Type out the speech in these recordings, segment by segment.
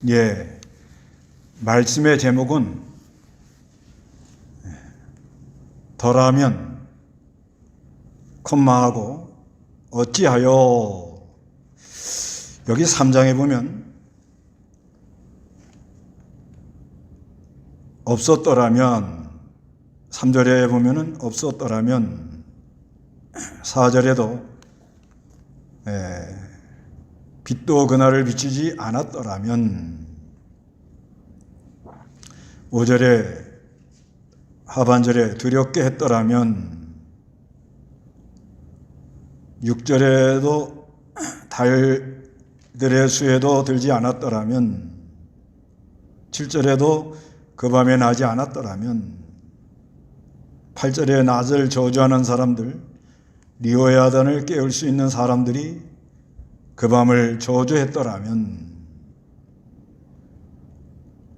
예, 말씀의 제목은 더라면 콤마하고 어찌하여. 여기 3장에 보면 없었더라면, 3절에 보면은 없었더라면, 4절에도 빛도 그날을 비추지 않았더라면, 5절에 하반절에 두렵게 했더라면, 6절에도 달들의 수에도 들지 않았더라면, 7절에도 그 밤에 나지 않았더라면, 8절에 낮을 저주하는 사람들, 리오야단을 깨울 수 있는 사람들이 그 밤을 저주했더라면,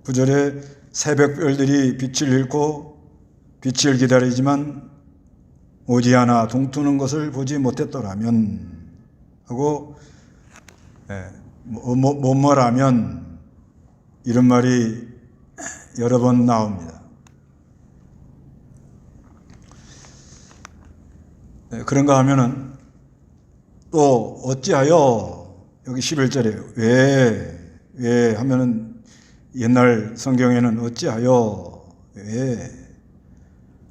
9절에 새벽별들이 빛을 잃고 빛을 기다리지만 오지 않아 동트는 것을 보지 못했더라면 하고, 뭐라면 이런 말이 여러 번 나옵니다. 그런가 하면은 또 어찌하여, 여기 11절에 왜 하면은 옛날 성경에는 어찌하여, 왜,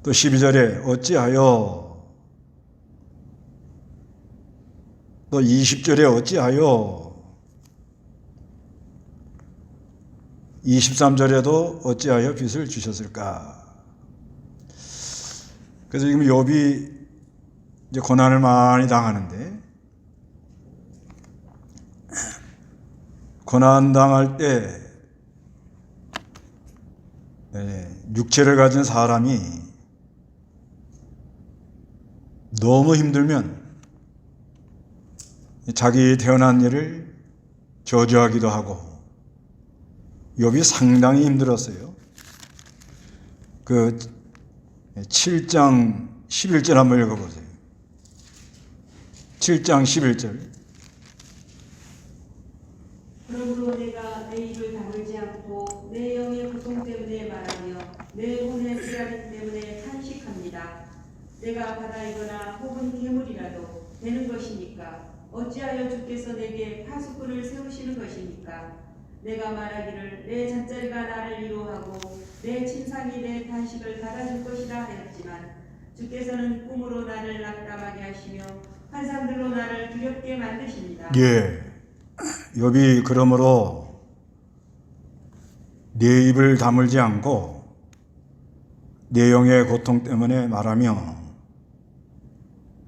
또 12절에 어찌하여, 또 20절에 어찌하여, 23절에도 어찌하여 빛을 주셨을까. 그래서 지금 욥이 이제 고난을 많이 당하는데, 고난 당할 때 육체를 가진 사람이 너무 힘들면 자기 태어난 일을 저주하기도 하고, 욥이 상당히 힘들었어요. 그 7장 11절 한번 읽어보세요. 7장 11절. 그러므로 내가 내 입을 다물지 않고 내 영의 고통 때문에 말하며 내 혼의 쓰라림 때문에 탄식합니다. 내가 바다이거나 혹은 괴물이라도 되는 것이니까 어찌하여 주께서 내게 파수꾼을 세우시는 것입니까? 내가 말하기를 내 잠자리가 나를 위로하고 내 침상이 내 탄식을 받아줄 것이라 하였지만 주께서는 꿈으로 나를 낙담하게 하시며 환상들로 나를 두렵게 만드십니다. 예, 욥이 그러므로 내 입을 다물지 않고 내 영의 고통 때문에 말하며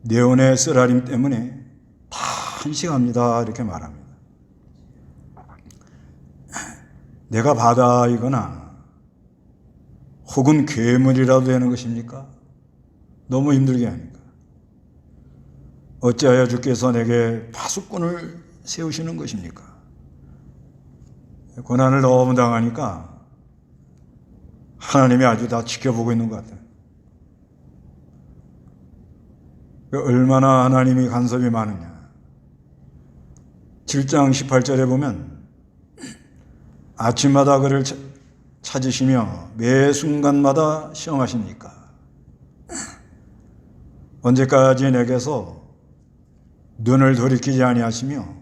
내 혼의 쓰라림 때문에 탄식합니다, 이렇게 말합니다. 내가 바다이거나 혹은 괴물이라도 되는 것입니까? 너무 힘들게 하니까. 어찌하여 주께서 내게 파수꾼을 세우시는 것입니까? 고난을 너무 당하니까 하나님이 아주 다 지켜보고 있는 것 같아요. 얼마나 하나님이 간섭이 많으냐. 7장 18절에 보면 아침마다 그를 찾으시며 매 순간마다 시험하십니까? 언제까지 내게서 눈을 돌이키지 아니하시며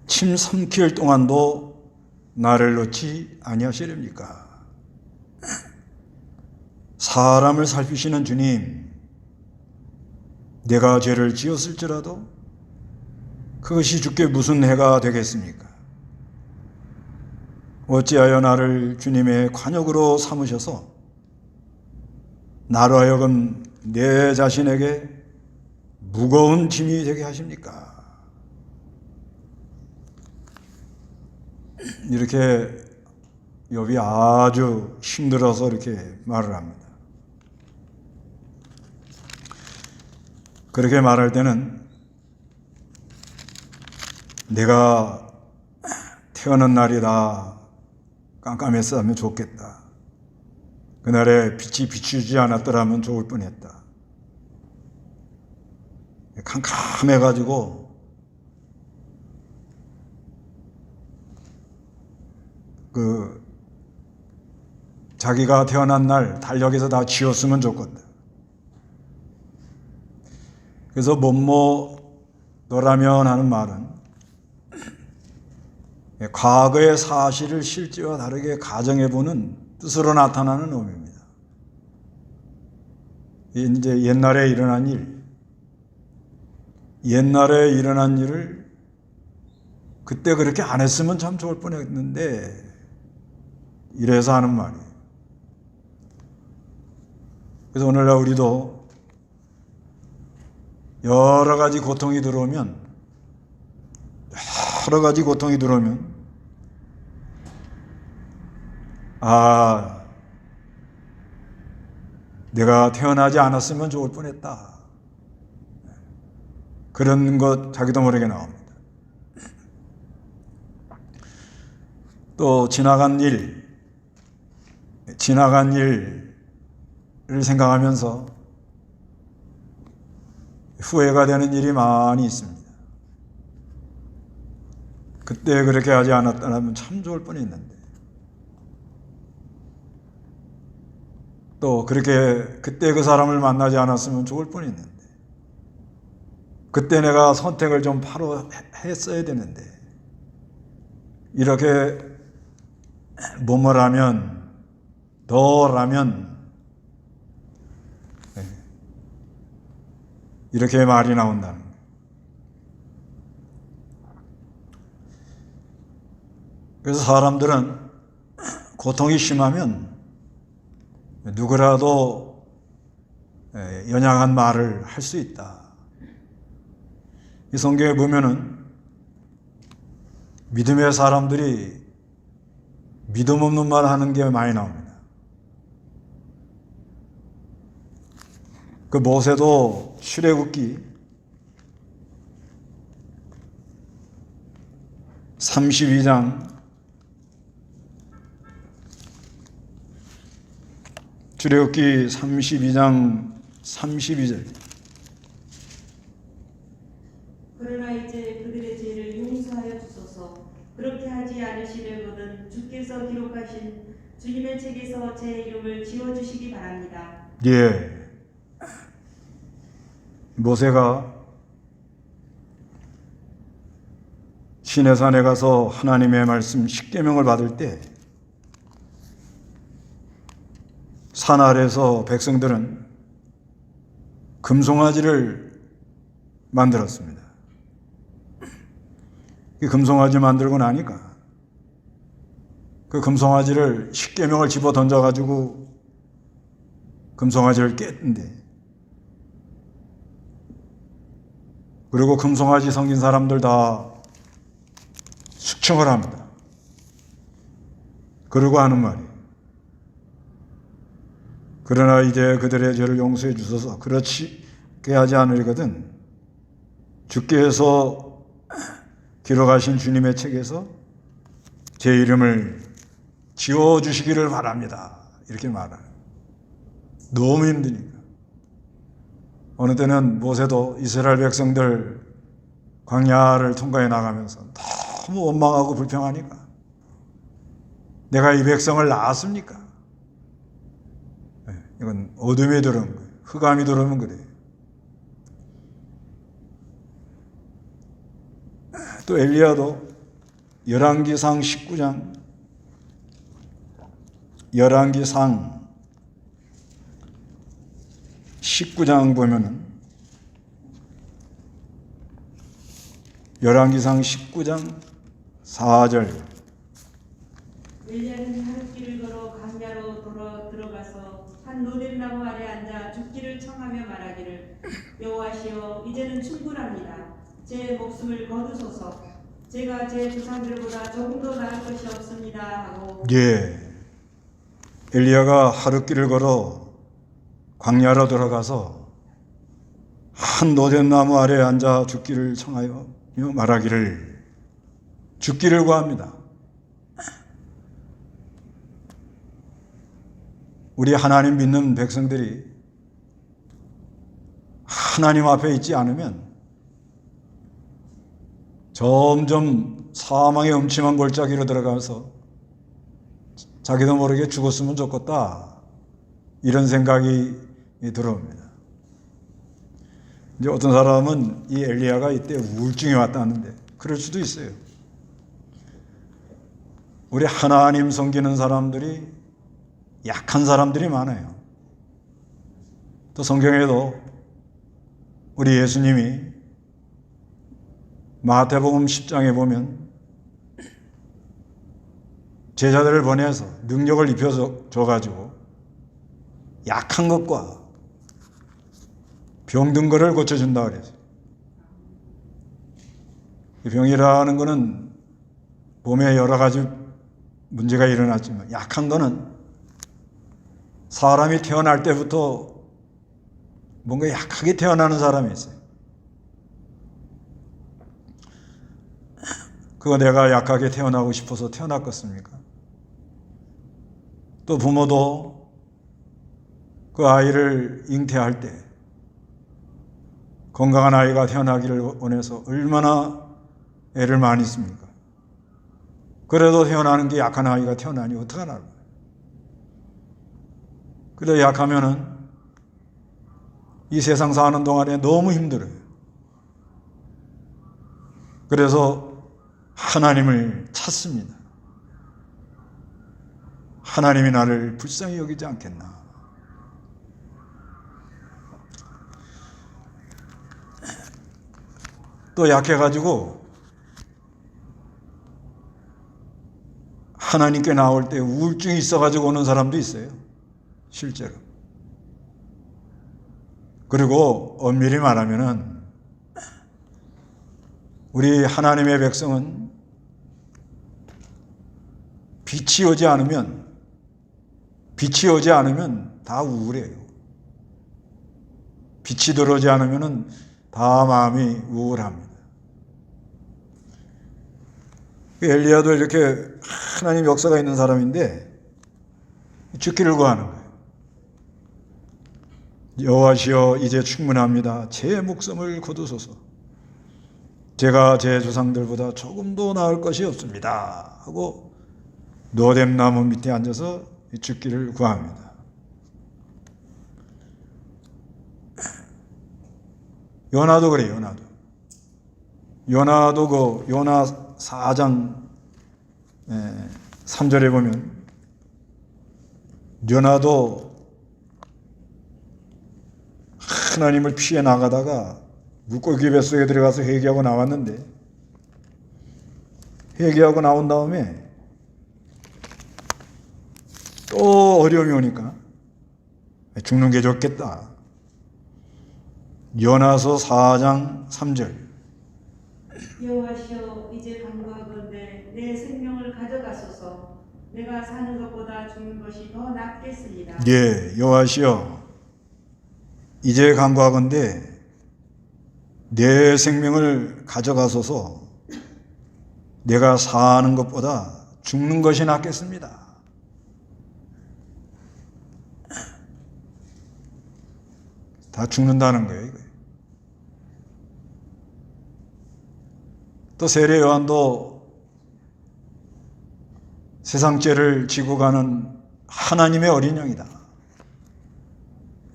침 삼킬 동안도 나를 놓지 아니하시렵니까? 사람을 살피시는 주님, 내가 죄를 지었을지라도 그것이 주께 무슨 해가 되겠습니까? 어찌하여 나를 주님의 관역으로 삼으셔서 나로 하여금 내 자신에게 무거운 짐이 되게 하십니까? 이렇게 욥이 아주 힘들어서 이렇게 말을 합니다. 그렇게 말할 때는 내가 태어난 날이 다 깜깜했으면 좋겠다. 그날에 빛이 비추지 않았더라면 좋을 뻔했다. 캄캄해가지고 자기가 태어난 날 달력에서 다 지웠으면 좋겠다. 그래서 너라면 하는 말은 과거의 사실을 실제와 다르게 가정해보는 뜻으로 나타나는 의미입니다. 이제 옛날에 일어난 일을 그때 그렇게 안 했으면 참 좋을 뻔했는데 이래서 하는 말이에요. 그래서 오늘날 우리도 여러 가지 고통이 들어오면 내가 태어나지 않았으면 좋을 뻔했다. 그런 것 자기도 모르게 나옵니다. 또 지나간 일을 생각하면서 후회가 되는 일이 많이 있습니다. 그때 그렇게 하지 않았다면 참 좋을 뻔했는데, 또 그때 그 사람을 만나지 않았으면 좋을 뻔했는데, 그때 내가 선택을 좀 바로 했어야 되는데, 이렇게 더라면 이렇게 말이 나온다는 거예요. 그래서 사람들은 고통이 심하면 누구라도 연약한 말을 할 수 있다. 이 성경에 보면은 믿음의 사람들이 믿음 없는 말 하는 게 많이 나옵니다. 그 모세도 출애굽기 32장 32절 그러나 이제 그들의 죄를 용서하여 주소서. 그렇게 하지 않으시려거든 주께서 기록하신 주님의 책에서 제 이름을 지워주시기 바랍니다. 예. 모세가 시내산에 가서 하나님의 말씀 십계명을 받을 때 산 아래에서 백성들은 금송아지를 만들었습니다. 이 금송아지 만들고 나니까 그 금송아지를 십계명을 집어 던져가지고 금송아지를 깼는데, 그리고 금송아지 섬긴 사람들 다 숙청을 합니다. 그러고 하는 말이에요. 그러나 이제 그들의 죄를 용서해 주소서. 그렇게 하지 않으려거든 주께서 기록하신 주님의 책에서 제 이름을 지워주시기를 바랍니다. 이렇게 말하는. 너무 힘드니까. 어느 때는 모세도 이스라엘 백성들 광야를 통과해 나가면서 너무 원망하고 불평하니까, 내가 이 백성을 낳았습니까? 이건 어둠이 들어오는 거예요. 흑암이 들어오면 그래요. 또 엘리야도 열왕기상 19장 보면은 열왕기상 19장 4절 엘리야는 하룻길을 걸어 광야로 들어가서 한 로뎀나무 아래 앉아 죽기를 청하며 말하기를, 여호와시여 이제는 충분합니다. 제 목숨을 거두소서. 제가 제 조상들보다 조금 더 나을 것이 없습니다 하고. 예. 엘리야가 하룻길을 걸어 광야로 들어가서 한 로뎀나무 아래 앉아 죽기를 청하여 말하기를, 죽기를 구합니다. 우리 하나님 믿는 백성들이 하나님 앞에 있지 않으면 점점 사망의 음침한 골짜기로 들어가서 자기도 모르게 죽었으면 좋겠다. 이런 생각이 들어옵니다. 이제 어떤 사람은 이 엘리야가 이때 우울증이 왔다는데 그럴 수도 있어요. 우리 하나님 섬기는 사람들이 약한 사람들이 많아요. 또 성경에도 우리 예수님이 마태복음 10장에 보면 제자들을 보내서 능력을 입혀줘가지고 약한 것과 병든 것을 고쳐준다 그랬어요. 병이라는 것은 몸에 여러 가지 문제가 일어났지만 약한 거는 사람이 태어날 때부터 뭔가 약하게 태어나는 사람이 있어요. 그거 내가 약하게 태어나고 싶어서 태어났겠습니까? 또 부모도 그 아이를 잉태할 때 건강한 아이가 태어나기를 원해서 얼마나 애를 많이 씁니까? 그래도 태어나는 게 약한 아이가 태어나니 어떡하나. 그래 약하면은 이 세상 사는 동안에 너무 힘들어요. 그래서 하나님을 찾습니다. 하나님이 나를 불쌍히 여기지 않겠나. 또 약해가지고 하나님께 나올 때 우울증이 있어가지고 오는 사람도 있어요. 실제로. 그리고 엄밀히 말하면은 우리 하나님의 백성은 빛이 오지 않으면 다 우울해요. 빛이 들어오지 않으면 다 마음이 우울합니다. 엘리야도 이렇게 하나님 역사가 있는 사람인데 죽기를 구하는 거예요. 여호와시여 이제 충분합니다. 제 목숨을 거두소서. 제가 제 조상들보다 조금도 나을 것이 없습니다. 하고 노뎀나무 밑에 앉아서 죽기를 구합니다. 요나도 그래요. 요나도 그 요나 4장 3절에 보면 요나도 하나님을 피해 나가다가 물고기 뱃속에 들어가서 회개하고 나왔는데 회개하고 나온 다음에 또 어려움이 오니까 죽는 게 좋겠다. 요나서 4장 3절 여호와시여 이제 간구하건대 내 생명을 가져가소서. 내가 사는 것보다 죽는 것이 더 낫겠습니다. 예, 여호와시여 이제 간구하건대 내 생명을 가져가소서. 내가 사는 것보다 죽는 것이 낫겠습니다. 다 죽는다는 거예요. 이거. 또 세례 요한도 세상 죄를 지고 가는 하나님의 어린 양이다.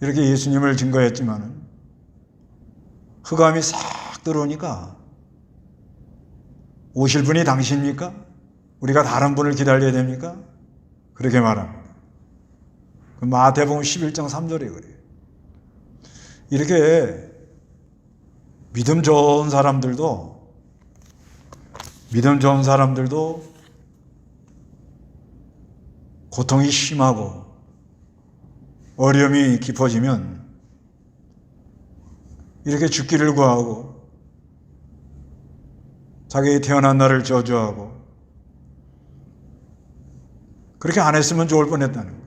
이렇게 예수님을 증거했지만 흑암이 싹 들어오니까 오실 분이 당신입니까? 우리가 다른 분을 기다려야 됩니까? 그렇게 말합니다. 마태복음 11장 3절에 그래요. 이렇게 믿음 좋은 사람들도 고통이 심하고 어려움이 깊어지면 이렇게 죽기를 구하고 자기 태어난 날을 저주하고 그렇게 안 했으면 좋을 뻔했다는 거예요.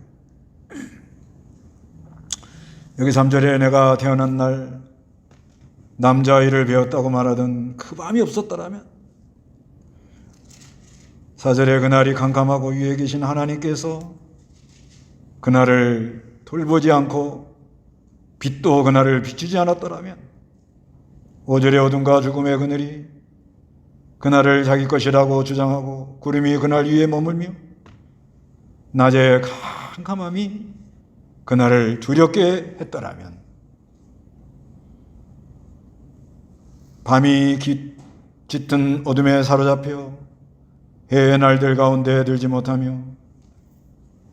여기 3절에 내가 태어난 날 남자아이를 배웠다고 말하던 그 밤이 없었더라면 4절에 그날이 캄캄하고 위에 계신 하나님께서 그날을 돌보지 않고 빛도 그날을 비추지 않았더라면 5절에 어둠과 죽음의 그늘이 그날을 자기 것이라고 주장하고 구름이 그날 위에 머물며 낮의 캄캄함이 그날을 두렵게 했더라면, 밤이 짙은 어둠에 사로잡혀 해의 날들 가운데 들지 못하며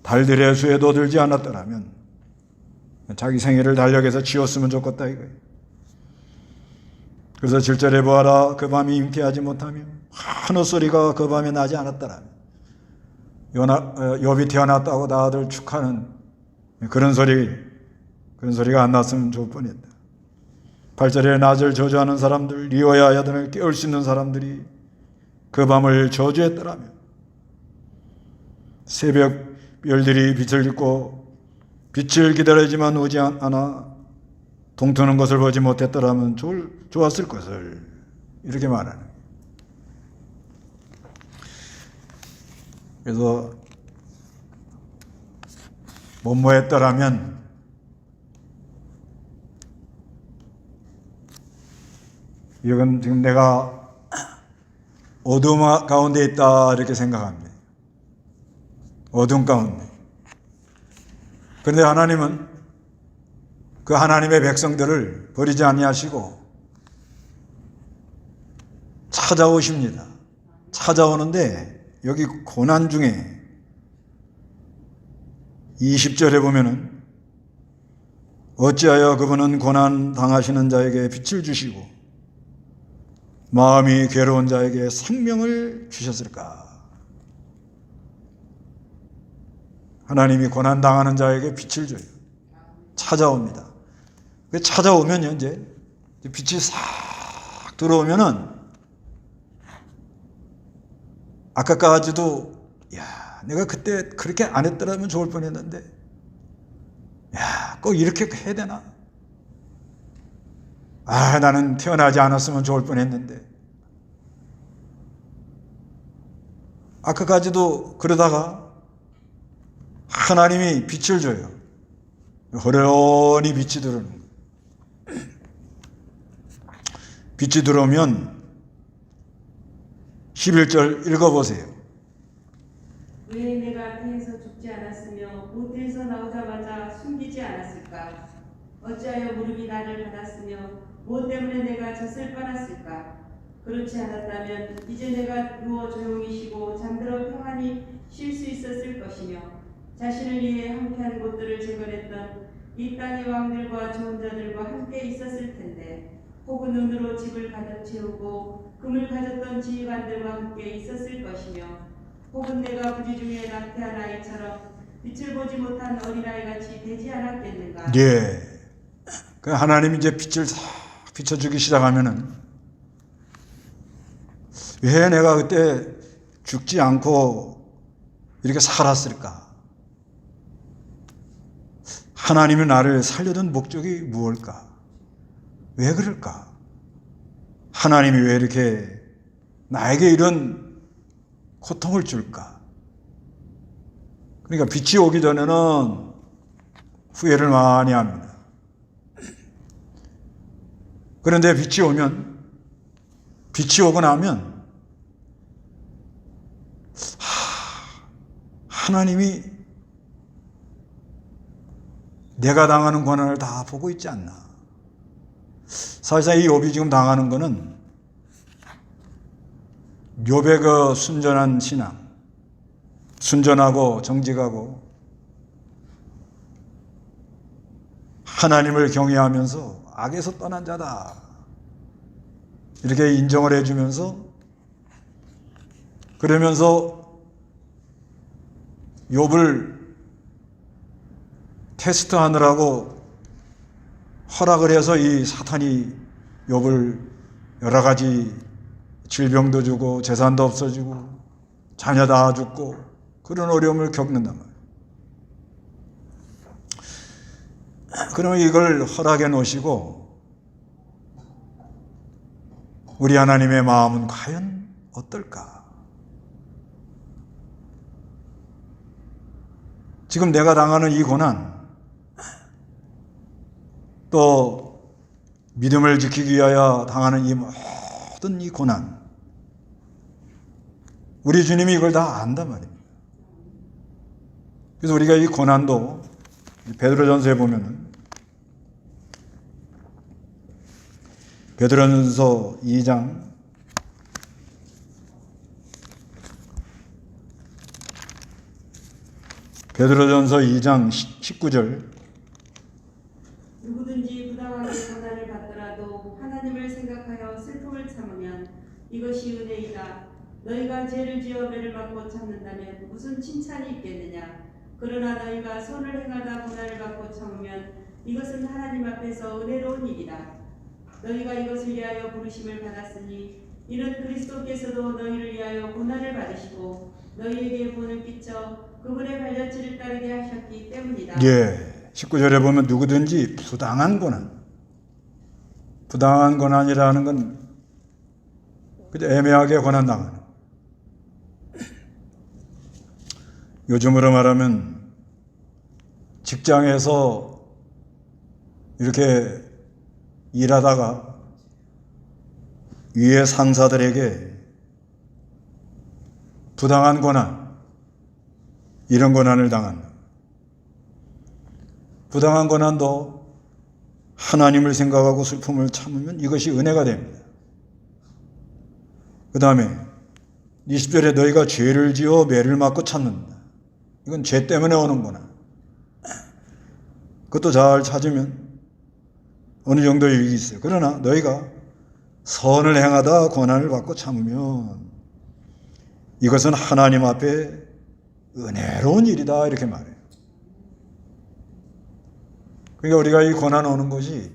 달들의 수에도 들지 않았더라면 자기 생애를 달력에서 지웠으면 좋겠다 이거예요. 그래서 7절에 보아라, 그 밤이 임케하지 못하며 하늘소리가 그 밤에 나지 않았더라면, 욥이 태어났다고 다들 축하는 그런 소리가 안 났으면 좋을 뻔했다. 8절에 낮을 저주하는 사람들, 리오야 야단을 깨울 수 있는 사람들이 그 밤을 저주했더라면, 새벽 별들이 빛을 잃고 빛을 기다리지만 오지 않아 동트는 것을 보지 못했더라면 좋았을 것을, 이렇게 말하는 거예요. 그래서 뭐했더라면 이건 지금 내가 어둠 가운데 있다 이렇게 생각합니다. 어둠 가운데. 그런데 하나님은 그 하나님의 백성들을 버리지 아니하시고 찾아오십니다. 찾아오는데 여기 고난 중에 20절에 보면은 어찌하여 그분은 고난 당하시는 자에게 빛을 주시고 마음이 괴로운 자에게 생명을 주셨을까? 하나님이 고난 당하는 자에게 빛을 줘요. 찾아옵니다. 찾아오면요, 이제 빛이 싹 들어오면은 아까까지도 야, 내가 그때 그렇게 안 했더라면 좋을 뻔했는데, 야, 꼭 이렇게 해야 되나? 아, 나는 태어나지 않았으면 좋을 뻔했는데. 아까까지도 그러다가 하나님이 빛을 줘요. 호련히 빛이 들어오는 거예요. 빛이 들어오면 11절 읽어보세요. 왜 내가 태에서 죽지 않았으며 모태에서 나오자마자 숨기지 않았을까? 어찌하여 무릎이 나를 받았으며 뭐 때문에 내가 젖을 빨았을까? 그렇지 않았다면 이제 내가 누워 조용히 쉬고 잠들어 평안히 쉴 수 있었을 것이며 자신을 위해 함께한 곳들을 재건했던 이 땅의 왕들과 좋은 자들과 함께 있었을 텐데, 혹은 은으로 집을 가득 채우고 금을 가졌던 지휘관들과 함께 있었을 것이며, 혹은 내가 부지 중에 낙태한 아이처럼 빛을 보지 못한 어린아이같이 되지 않았겠는가? 예. 그 하나님이 이제 빛을 싹 비춰주기 시작하면은, 왜 내가 그때 죽지 않고 이렇게 살았을까? 하나님이 나를 살려둔 목적이 무엇일까? 왜 그럴까? 하나님이 왜 이렇게 나에게 이런 고통을 줄까? 그러니까 빛이 오기 전에는 후회를 많이 합니다. 그런데 빛이 오고 나면 하나님이 내가 당하는 고난을 다 보고 있지 않나. 사실상 이 욥이 지금 당하는 거는 욥의 그 순전한 신앙, 순전하고 정직하고 하나님을 경외하면서 악에서 떠난 자다, 이렇게 인정을 해주면서, 그러면서 욥을 테스트하느라고 허락을 해서 이 사탄이 욥을 여러 가지 질병도 주고 재산도 없어지고 자녀 다 죽고 그런 어려움을 겪는단 말이에요. 그러면 이걸 허락해 놓으시고 우리 하나님의 마음은 과연 어떨까? 지금 내가 당하는 이 고난, 또 믿음을 지키기 위하여 당하는 이 모든 이 고난, 우리 주님이 이걸 다 안단 말입니다. 그래서 우리가 이 고난도 베드로전서에 보면은 베드로전서 2장 19절 누구든지 부당하게 고난을 받더라도 하나님을 생각하여 슬픔을 참으면 이것이 은혜이다. 너희가 죄를 지어 매를 맞고 참는다면 무슨 칭찬이 있겠느냐. 그러나 너희가 선을 행하다 고난을 받고 참으면 이것은 하나님 앞에서 은혜로운 일이다. 너희가 이것을 위하여 부르심을 받았으니 이는 그리스도께서도 너희를 위하여 고난을 받으시고 너희에게 본을 끼쳐 그분의 발자취를 따르게 하셨기 때문이다. 예, 19절에 보면 누구든지 부당한 고난이라는 건 그저 애매하게 고난당하는, 요즘으로 말하면 직장에서 이렇게 일하다가 위에 상사들에게 부당한 고난, 이런 고난을 당한다. 부당한 고난도 하나님을 생각하고 슬픔을 참으면 이것이 은혜가 됩니다. 그 다음에 20절에 너희가 죄를 지어 매를 맞고 참는다. 이건 죄 때문에 오는 고난. 그것도 잘 찾으면 어느 정도 일이 있어요. 그러나 너희가 선을 행하다 고난을 받고 참으면 이것은 하나님 앞에 은혜로운 일이다, 이렇게 말해요. 그러니까 우리가 이 고난 오는 것이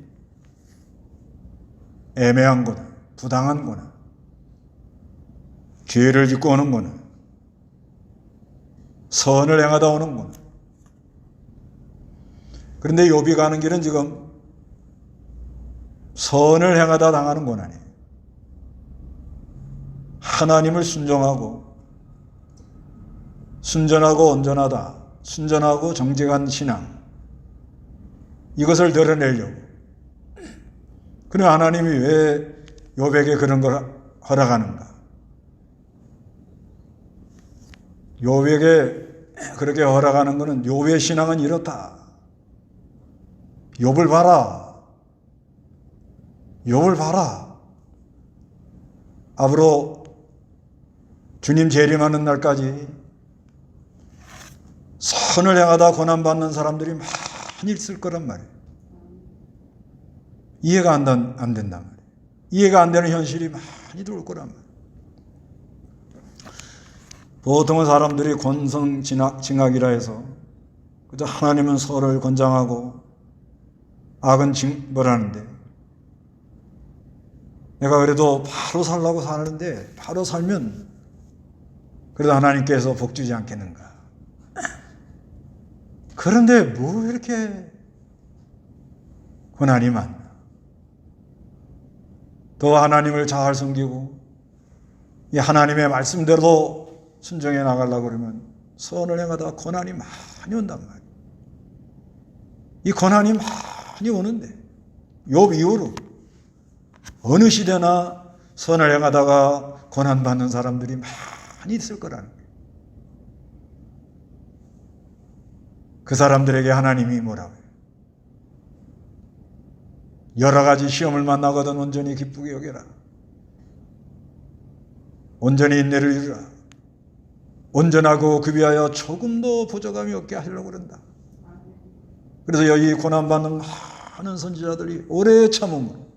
애매한 고난, 부당한 고난, 죄를 짓고 오는 고난, 선을 행하다 오는 고난. 그런데 욥이 가는 길은 지금 선을 행하다 당하는 고난이에요. 하나님을 순종하고 순전하고 온전하다, 순전하고 정직한 신앙, 이것을 드러내려고. 그러나 하나님이 왜 욥에게 그런 걸 허락하는가? 욥에게 그렇게 허락하는 것은 욥의 신앙은 이렇다. 욥을 봐라. 욥을 봐라. 앞으로 주님 재림하는 날까지 선을 행하다 고난받는 사람들이 많이 있을 거란 말이에요. 이해가 안 된단 말이에요. 이해가 안 되는 현실이 많이 들어올 거란 말이에요. 보통은 사람들이 권성징악이라 해서 그저 하나님은 서를 권장하고 악은 징벌하는데, 내가 그래도 바로 살라고 사는데 바로 살면 그래도 하나님께서 복 주지 않겠는가. 그런데 뭐 이렇게 고난이 많나. 더 하나님을 잘 섬기고 이 하나님의 말씀대로 순종해 나가려고 그러면 선을 행하다 고난이 많이 온단 말이에요. 이 고난이 많이 오는데 욥 이후로 어느 시대나 선을 행하다가 고난받는 사람들이 많이 있을 거라는 거예요. 그 사람들에게 하나님이 뭐라고 해요? 여러 가지 시험을 만나거든 온전히 기쁘게 여겨라. 온전히 인내를 이루라. 온전하고 그 위하여 조금도 부족함이 없게 하려고 그런다. 그래서 여기 고난받는 많은 선지자들이 오래 참음으로,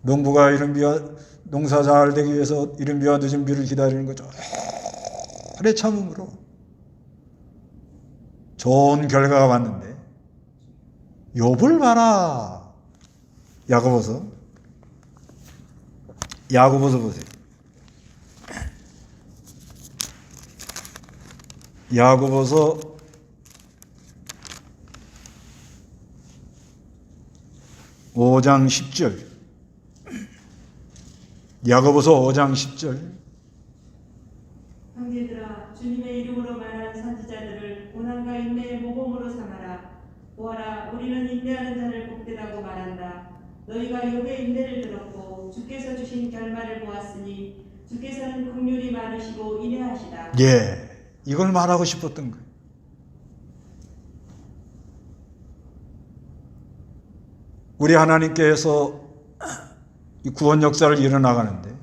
농부가 이른 비와 농사 잘 되기 위해서 이른 비와 늦은 비를 기다리는 거죠. 오래 참음으로 좋은 결과가 왔는데, 욥을 봐라. 야고보서 보세요. 야고보서 5장 10절. 야고보서 5장 10절. 형제들아, 주님의 이름으로 말하는 선지자들을 고난과 인내의 모범으로 삼아라. 보아라, 우리는 인내하는 자를 복되다고 말한다. 너희가 욥의 인내를 들었고 주께서 주신 결말을 보았으니 주께서는 긍휼이 많으시고 인내하시다. 예, 이걸 말하고 싶었던 거예요. 우리 하나님께서 이 구원 역사를 이뤄나가는데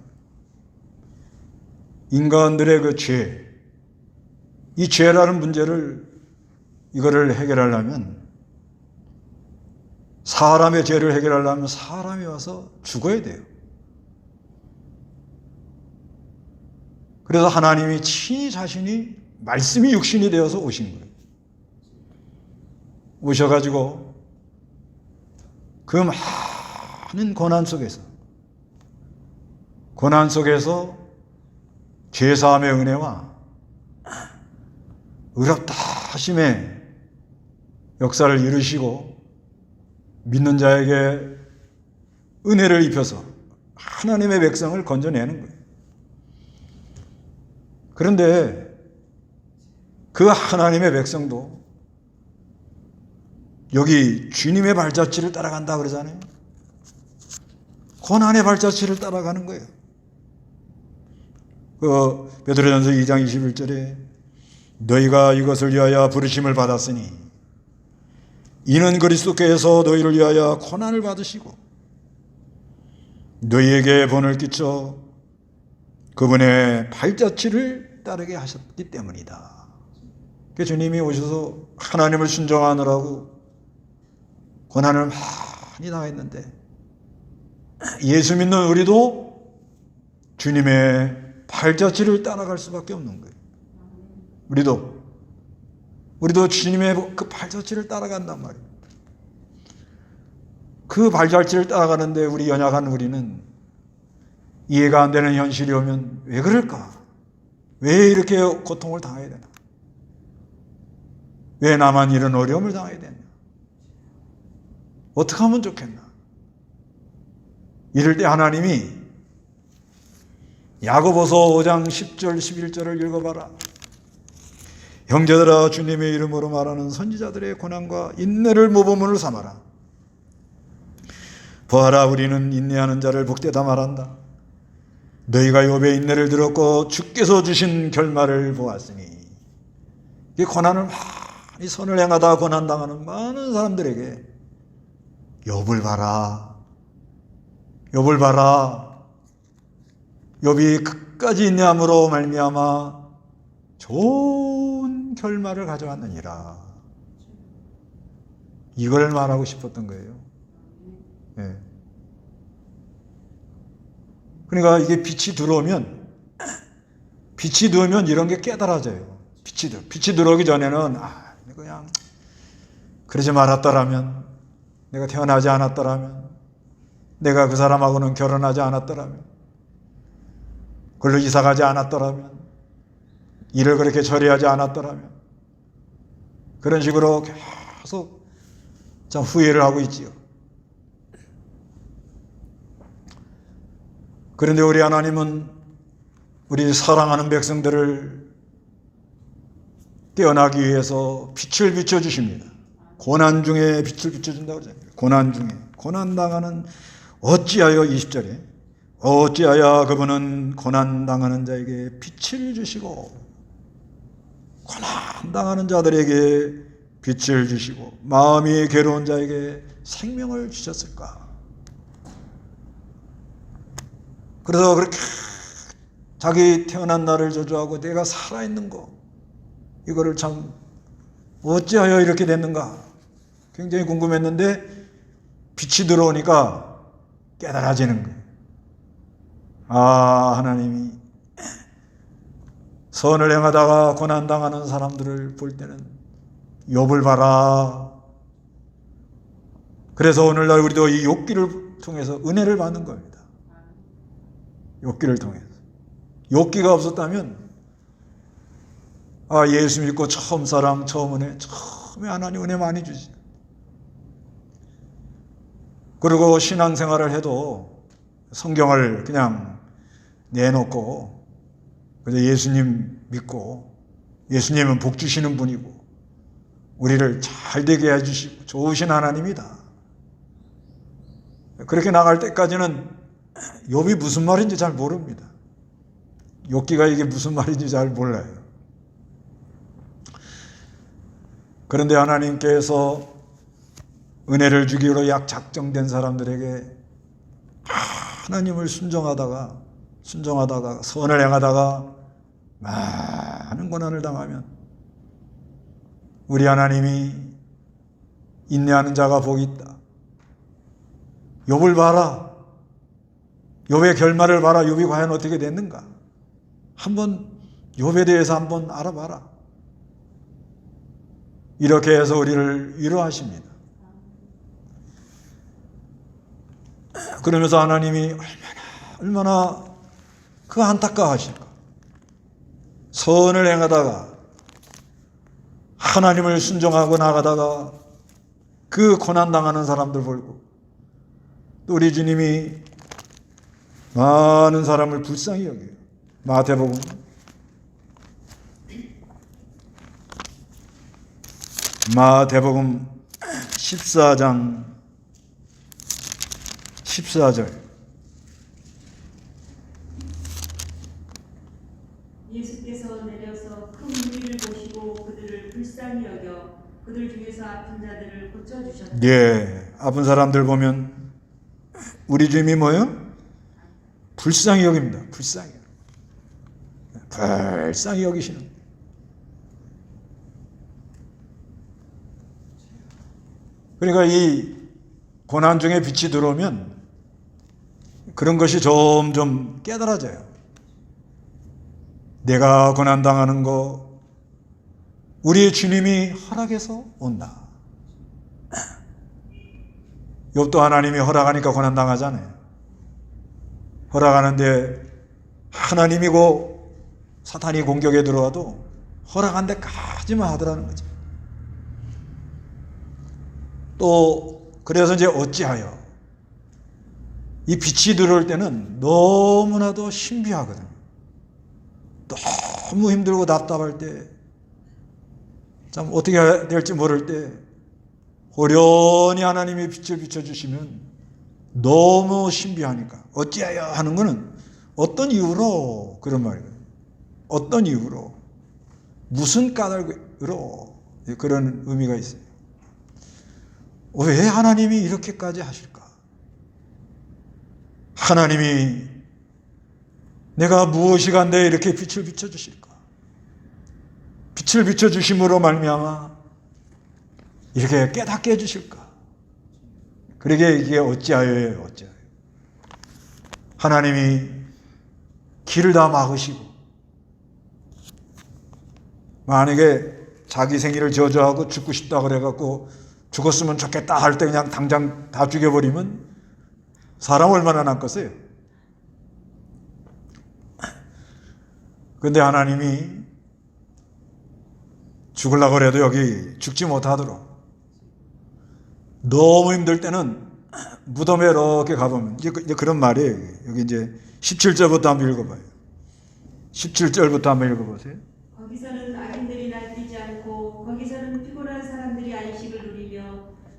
인간들의 그 죄, 이 죄라는 문제를 이거를 해결하려면 사람의 죄를 해결하려면 사람이 와서 죽어야 돼요. 그래서 하나님이 친히 자신이 말씀이 육신이 되어서 오신 거예요. 오셔가지고 그 많은 고난 속에서 죄사함의 은혜와 의롭다 하심의 역사를 이루시고 믿는 자에게 은혜를 입혀서 하나님의 백성을 건져내는 거예요. 그런데 그 하나님의 백성도 여기 주님의 발자취를 따라간다 그러잖아요. 고난의 발자취를 따라가는 거예요. 베드로전서 2장 21절에 너희가 이것을 위하여 부르심을 받았으니 이는 그리스도께서 너희를 위하여 고난을 받으시고 너희에게 본을 끼쳐 그분의 발자취를 따르게 하셨기 때문이다. 주님이 오셔서 하나님을 순종하느라고 고난을 많이 당했는데 예수 믿는 우리도 주님의 발자취를 따라갈 수밖에 없는 거예요. 우리도 주님의 그 발자취를 따라간단 말이에요. 그 발자취를 따라가는데 우리 연약한 우리는 이해가 안 되는 현실이 오면 왜 그럴까? 왜 이렇게 고통을 당해야 되나? 왜 나만 이런 어려움을 당해야 되나? 어떻게 하면 좋겠나? 이럴 때 하나님이 야고보서 5장 10절 11절을 읽어봐라. 형제들아 주님의 이름으로 말하는 선지자들의 고난과 인내를 모범으로 삼아라. 보아라 우리는 인내하는 자를 복되다 말한다. 너희가 욥의 인내를 들었고 주께서 주신 결말을 보았으니 이 고난을 많이 선을 행하다 고난당하는 많은 사람들에게 욥을 봐라. 욥이 끝까지 인내함으로 말미암아 좋은 결말을 가져왔느니라. 이걸 말하고 싶었던 거예요. 네. 그러니까 이게 빛이 들어오면 이런 게 깨달아져요. 빛이 들어오기 전에는 그냥 그러지 말았더라면, 내가 태어나지 않았더라면, 내가 그 사람하고는 결혼하지 않았더라면, 그걸로 이사가지 않았더라면, 일을 그렇게 처리하지 않았더라면, 그런 식으로 계속 참 후회를 하고 있지요. 그런데 우리 하나님은 우리 사랑하는 백성들을 깨어나기 위해서 빛을 비춰주십니다. 고난 중에 빛을 비춰준다고 그러잖아요. 고난 중에. 고난당하는 어찌하여 20절에 어찌하여 그분은 고난당하는 자에게 빛을 주시고 고난당하는 자들에게 빛을 주시고 마음이 괴로운 자에게 생명을 주셨을까? 그래서 그렇게 자기 태어난 날을 저주하고 내가 살아있는 거 이거를 참 어찌하여 이렇게 됐는가 굉장히 궁금했는데 빛이 들어오니까 깨달아지는 거예요. 하나님이 선을 행하다가 고난당하는 사람들을 볼 때는 욥을 봐라. 그래서 오늘날 우리도 이 욥기를 통해서 은혜를 받는 겁니다. 욥기를 통해서. 욥기가 없었다면 예수 믿고 처음 사랑, 처음 은혜, 처음에 하나님 은혜 많이 주지. 그리고 신앙생활을 해도 성경을 그냥 내놓고 그저 예수님 믿고 예수님은 복 주시는 분이고 우리를 잘 되게 해주시고 좋으신 하나님이다. 그렇게 나갈 때까지는 욥이 무슨 말인지 잘 모릅니다. 욥기가 이게 무슨 말인지 잘 몰라요. 그런데 하나님께서 은혜를 주기로 약 작정된 사람들에게 하나님을 순종하다가 선을 행하다가 많은 고난을 당하면 우리 하나님이 인내하는 자가 복이 있다. 욥을 봐라. 욥의 결말을 봐라. 욥이 과연 어떻게 됐는가? 한번 욥에 대해서 한번 알아봐라. 이렇게 해서 우리를 위로하십니다. 그러면서 하나님이 얼마나 그 안타까워하실까. 선을 행하다가 하나님을 순종하고 나가다가 그 고난당하는 사람들 보고 또 우리 주님이 많은 사람을 불쌍히 여겨요. 마태복음 14장 14절. 예수께서 내려서 큰 무리를 보시고 그들을 불쌍히 여겨 그들 중에서 아픈 자들을 고쳐주셨다. 예, 아픈 사람들 보면 우리 주님이 뭐예요? 불쌍히 여깁니다. 불쌍히 여기시는. 그러니까 이 고난 중에 빛이 들어오면 그런 것이 점점 깨달아져요. 내가 고난당하는 거 우리 주님이 허락해서 온다. 욥도 하나님이 허락하니까 고난당하잖아요. 허락하는데 하나님이고 사탄이 공격에 들어와도 허락한 데까지만 하더라는 거죠. 또 그래서 이제 어찌하여 이 빛이 들어올 때는 너무나도 신비하거든요. 너무 힘들고 답답할 때, 참 어떻게 해야 될지 모를 때 호련히 하나님이 빛을 비춰주시면 너무 신비하니까 어찌하여 하는 것은 어떤 이유로 그런 말이거든요. 어떤 이유로, 무슨 까닭으로, 그런 의미가 있어요. 왜 하나님이 이렇게까지 하실까? 하나님이 내가 무엇이 간데 이렇게 빛을 비춰주실까? 빛을 비춰주심으로 말미암아 이렇게 깨닫게 해주실까? 그러게 이게 어찌하여예요, 어찌하여. 하나님이 길을 다 막으시고, 만약에 자기 생일을 저주하고 죽고 싶다 그래갖고 죽었으면 좋겠다 할 때 그냥 당장 다 죽여버리면 사람 얼마나 남겠어요? 근데 하나님이 죽으려고 해도 여기 죽지 못하도록 너무 힘들 때는 무덤에 이렇게 가보면 이제 그런 말이에요. 여기 이제 17절부터 한번 읽어봐요. 17절부터 한번 읽어보세요. 거기서는 악인들이 날뛰지 않고 거기서는 피곤한 사람들이 안식을 누리며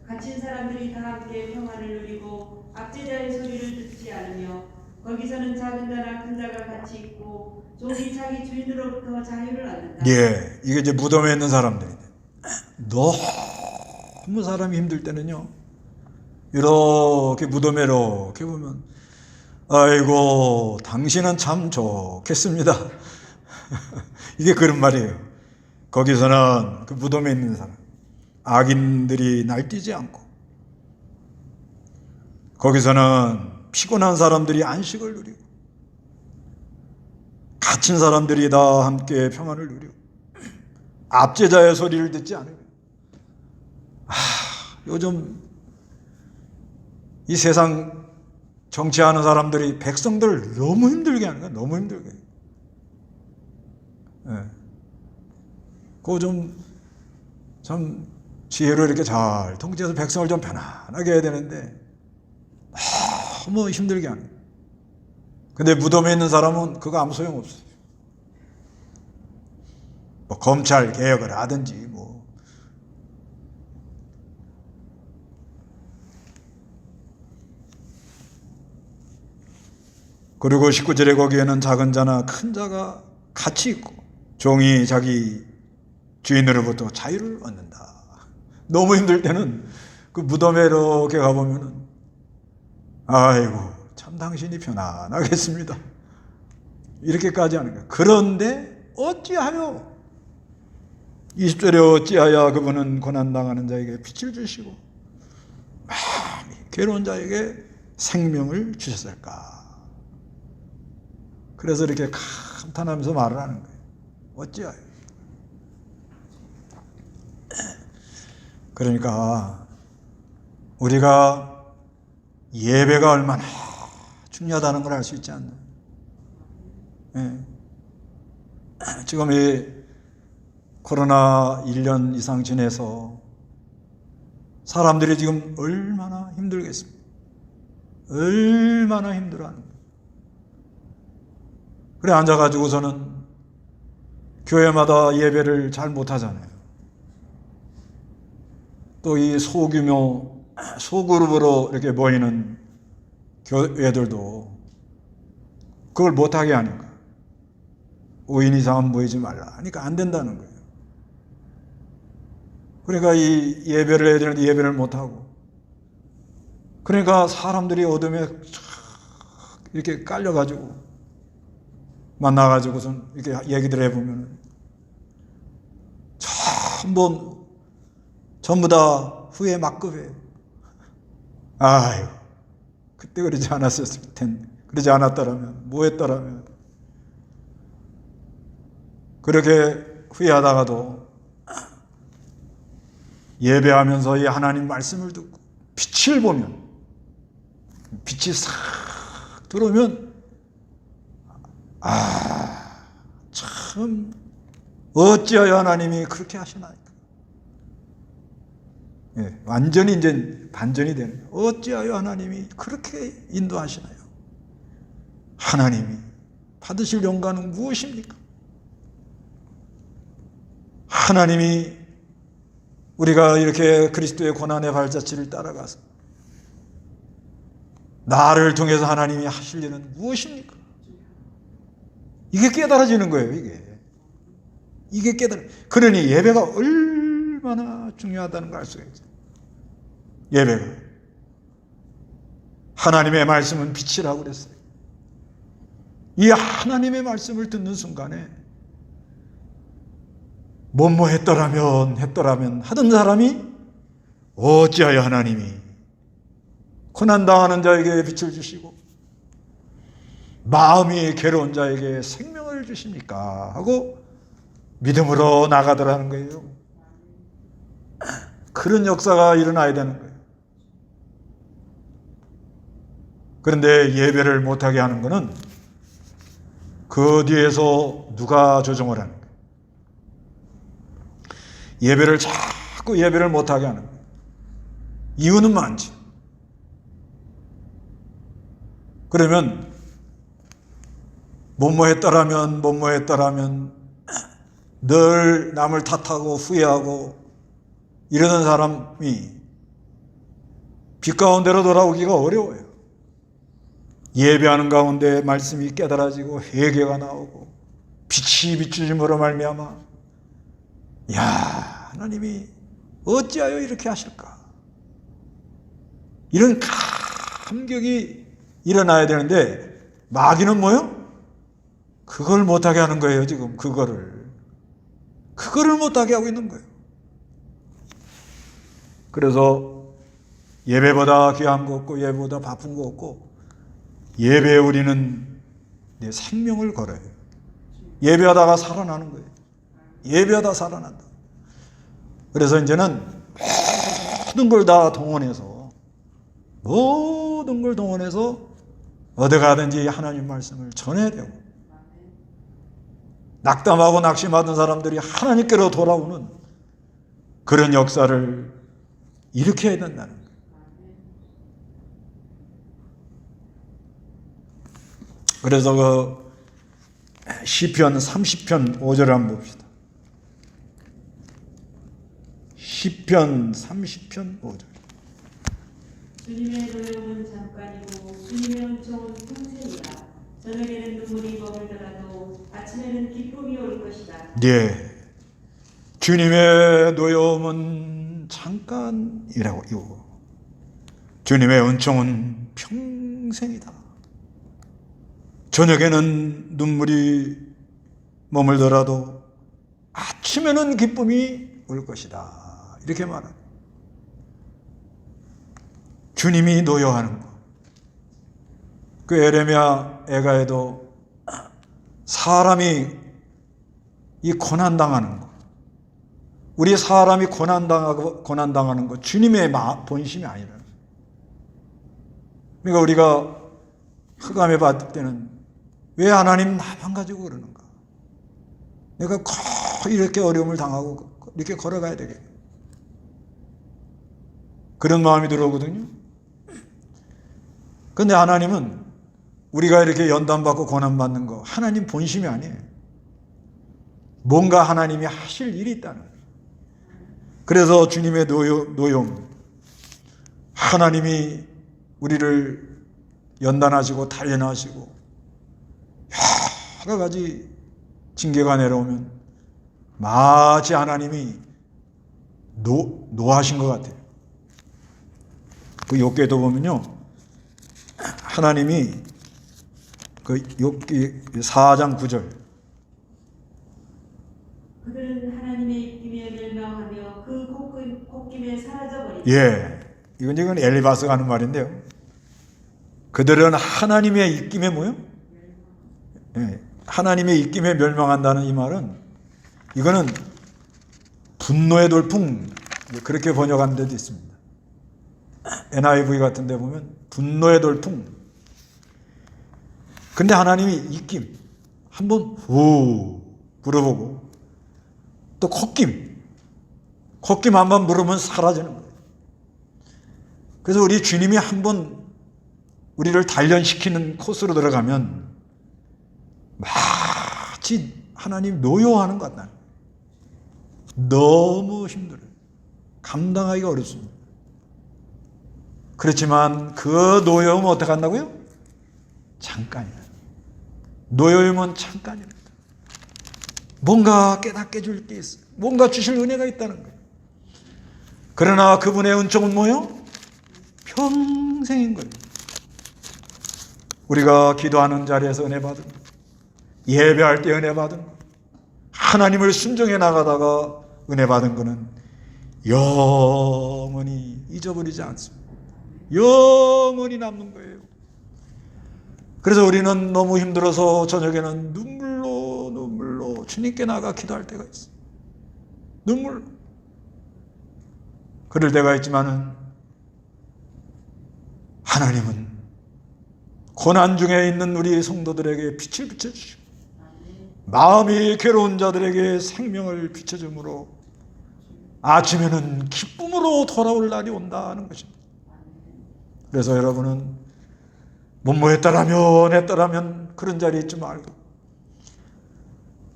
갇힌 사람들이 다 함께 평안을 누리고 압제자의 소리를 듣지 않으며 거기서는 작은 자나 큰 자가 같이 있고 종이 자기 주인으로부터 자유를 얻는다. 예, 이게 이제 무덤에 있는 사람들인데 너무 사람이 힘들 때는요, 이렇게 무덤에 이렇게 보면 아이고 당신은 참 좋겠습니다. 이게 그런 말이에요. 거기서는 그 무덤에 있는 사람, 악인들이 날뛰지 않고 거기서는 피곤한 사람들이 안식을 누리고 갇힌 사람들이 다 함께 평안을 누리고 압제자의 소리를 듣지 않으며. 요즘 이 세상 정치하는 사람들이 백성들을 너무 힘들게 하는 거야. 너무 힘들게. 예. 그거 좀 참 지혜로 이렇게 잘 통제해서 백성을 좀 편안하게 해야 되는데 너무 힘들게 하는 거야. 근데 무덤에 있는 사람은 그거 아무 소용없어요. 뭐 검찰 개혁을 하든지 뭐. 그리고 19절에 거기에는 작은 자나 큰 자가 같이 있고 종이 자기 주인으로부터 자유를 얻는다. 너무 힘들 때는 그 무덤에 이렇게 가보면은 아이고 참 당신이 편안하겠습니다. 이렇게까지 하는 거예요. 그런데 어찌하여 20절에 어찌하여 그분은 고난당하는 자에게 빛을 주시고 마음이 괴로운 자에게 생명을 주셨을까. 그래서 이렇게 감탄하면서 말을 하는 거예요. 어찌하여. 그러니까 우리가 예배가 얼마나 중요하다는 걸 알 수 있지 않나요? 예. 지금 이 코로나 1년 이상 지내서 사람들이 지금 얼마나 힘들겠습니까? 얼마나 힘들어하는 거예요. 그래 앉아가지고서는 교회마다 예배를 잘 못하잖아요. 또 이 소규모 소그룹으로 이렇게 모이는 교회들도 그걸 못하게 하니까 5인 이상은 모이지 말라 하니까 안 된다는 거예요. 그러니까 이 예배를 해야 되는데 예배를 못하고, 그러니까 사람들이 어둠에 이렇게 깔려가지고 만나가지고선 이렇게 얘기들 해보면 전부 다 후회 막급해요. 아유, 그때 그러지 않았을 텐데, 그러지 않았더라면, 뭐 했더라면. 그렇게 후회하다가도 예배하면서 이 하나님 말씀을 듣고 빛을 보면, 빛이 싹 들어오면 참 어찌하여 하나님이 그렇게 하시나이까. 예, 완전히 이제 반전이 되는 거예요. 어찌하여 하나님이 그렇게 인도하시나요? 하나님이 받으실 영광은 무엇입니까? 하나님이 우리가 이렇게 그리스도의 고난의 발자취를 따라가서 나를 통해서 하나님이 하실 일은 무엇입니까? 이게 깨달아지는 거예요. 이게 그러니 예배가 얼마나 중요하다는 걸 알 수가 있어요. 예배가 하나님의 말씀은 빛이라고 그랬어요. 이 하나님의 말씀을 듣는 순간에 뭐뭐 했더라면 하던 사람이 어찌하여 하나님이 고난당하는 자에게 빛을 주시고 마음이 괴로운 자에게 생명을 주십니까? 하고 믿음으로 나가더라는 거예요. 그런 역사가 일어나야 되는 거예요. 그런데 예배를 못하게 하는 것은 그 뒤에서 누가 조정을 하는 거예요? 자꾸 예배를 못하게 하는 거예요. 이유는 많지. 그러면 뭐뭐 했더라면 늘 남을 탓하고 후회하고 이러는 사람이 빛 가운데로 돌아오기가 어려워요. 예배하는 가운데 말씀이 깨달아지고 회개가 나오고 빛이 비추심으로 말미암아 하나님이 어찌하여 이렇게 하실까? 이런 감격이 일어나야 되는데 마귀는 뭐요? 그걸 못하게 하는 거예요. 지금 그거를 못하게 하고 있는 거예요. 그래서 예배보다 귀한 거 없고 예배보다 바쁜 거 없고 예배에 우리는 내 생명을 걸어요. 예배하다가 살아나는 거예요. 예배하다 살아난다. 그래서 이제는 모든 걸 다 동원해서 어디 가든지 하나님 말씀을 전해야 되고 낙담하고 낙심하던 사람들이 하나님께로 돌아오는 그런 역사를 일으켜야 된다는 거예요. 그래서 그 시편 30편 5절을 한번 봅시다. 시편 30편 5절. 주님의 노여움은 잠깐이고 주님의 은총은 평생이라. 저녁에는 눈물이 머물더라도 아침에는 기쁨이 올 것이다. 네, 주님의 노여움은 잠깐이라고. 주님의 은총은 평생이다. 저녁에는 눈물이 머물더라도 아침에는 기쁨이 올 것이다. 이렇게 말합니다. 주님이 노여하는 것. 그 에레미야 애가에도 사람이 이 고난당하는 것, 우리 사람이 고난당하는 것, 주님의 본심이 아니라. 그러니까 우리가 흑암에 받을 때는 왜 하나님 나만 가지고 그러는가? 내가 꼭 이렇게 어려움을 당하고 이렇게 걸어가야 되겠네. 그런 마음이 들어오거든요. 그런데 하나님은 우리가 이렇게 연단받고 고난받는 거 하나님 본심이 아니에요. 뭔가 하나님이 하실 일이 있다는 거예요. 그래서 주님의 노용, 하나님이 우리를 연단하시고 단련하시고 여러 가지 징계가 내려오면 마치 하나님이 노하신 것 같아요. 그 욥기에도 보면요, 하나님이 그 욥기 4장 9절, 그들은 하나님의 입김에 멸망하며 그 콧김에 사라져버리다. 이건 엘리바스가 하는 말인데요. 그들은 하나님의 입김에 뭐요? 하나님의 입김에 멸망한다는 이 말은, 이거는 분노의 돌풍, 그렇게 번역한 데도 있습니다. NIV 같은 데 보면 분노의 돌풍. 근데 하나님이 입김 한번 후 불어보고 또 콧김 한번 물으면 사라지는 거예요. 그래서 우리 주님이 한번 우리를 단련시키는 코스로 들어가면 마치 하나님 노여하는 것 같다. 너무 힘들어요. 감당하기가 어렵습니다. 그렇지만 그 노여움은 어떻게 한다고요? 잠깐이다. 노여움은 잠깐입니다. 뭔가 깨닫게 줄 게 있어요. 뭔가 주실 은혜가 있다는 거예요. 그러나 그분의 은총은 뭐요? 평생인 거예요. 우리가 기도하는 자리에서 은혜 받은 것, 예배할 때 은혜 받은 것, 하나님을 순종해 나가다가 은혜 받은 것은 영원히 잊어버리지 않습니다. 영원히 남는 거예요. 그래서 우리는 너무 힘들어서 저녁에는 눈물로 주님께 나가 기도할 때가 있어요. 눈물로. 그럴 때가 있지만은 하나님은 고난 중에 있는 우리 성도들에게 빛을 비춰주시고 마음이 괴로운 자들에게 생명을 비춰주므로 아침에는 기쁨으로 돌아올 날이 온다는 것입니다. 그래서 여러분은 했더라면 그런 자리에 있지 말고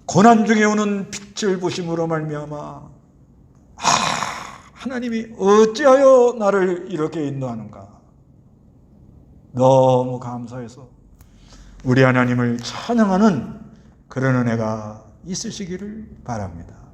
고난 중에 오는 빛을 보심으로 말미암아 하나님이 어찌하여 나를 이렇게 인도하는가, 너무 감사해서 우리 하나님을 찬양하는 그런 은혜가 있으시기를 바랍니다.